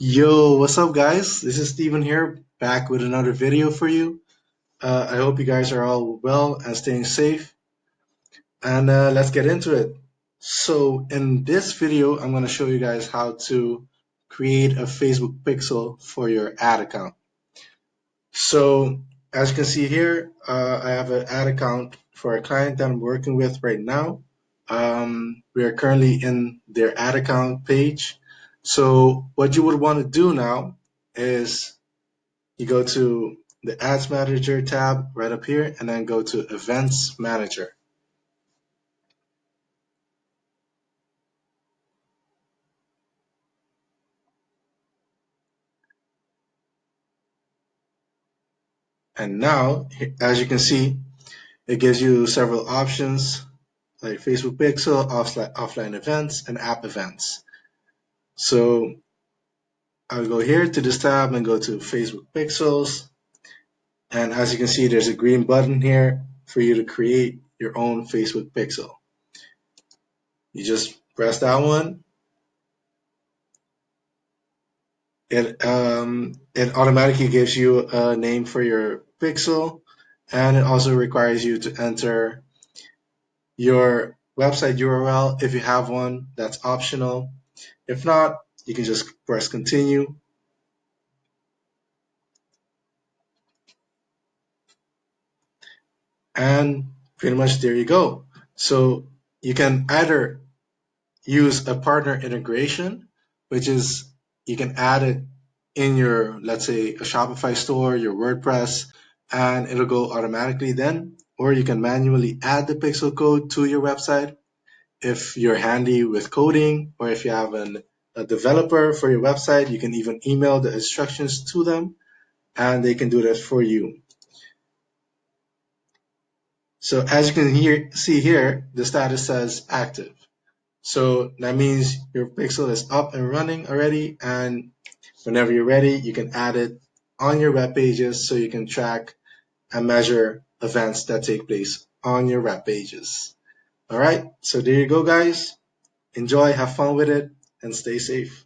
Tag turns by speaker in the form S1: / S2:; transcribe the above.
S1: Yo, what's up, guys? This is Steven here, back with another video for you. I hope you guys are all well and staying safe. And let's get into it. So, in this video, I'm going to show you guys how to create a Facebook pixel for your ad account. So, as you can see here, I have an ad account for a client that I'm working with right now. We are currently in their ad account page. So, what you would want to do now is you go to the Ads Manager tab right up here and then go to Events Manager. And now, as you can see, it gives you several options like Facebook Pixel, offline events, and app events. So I'll go here to this tab and go to Facebook Pixels. And as you can see, there's a green button here for you to create your own Facebook Pixel. You just press that one. It automatically gives you a name for your pixel, and it also requires you to enter your website URL if you have one. That's optional. If not, you can just press continue. And pretty much there you go. So you can either use a partner integration, which is you can add it in your, let's say, a Shopify store, your WordPress, and it'll go automatically then. Or you can manually add the pixel code to your website if you're handy with coding, or if you have a developer for your website, you can even email the instructions to them and they can do that for you. So as you can see here, the status says active. So that means your pixel is up and running already, and whenever you're ready, you can add it on your web pages so you can track and measure events that take place on your web pages. All right, so there you go, guys. Enjoy, have fun with it, and stay safe.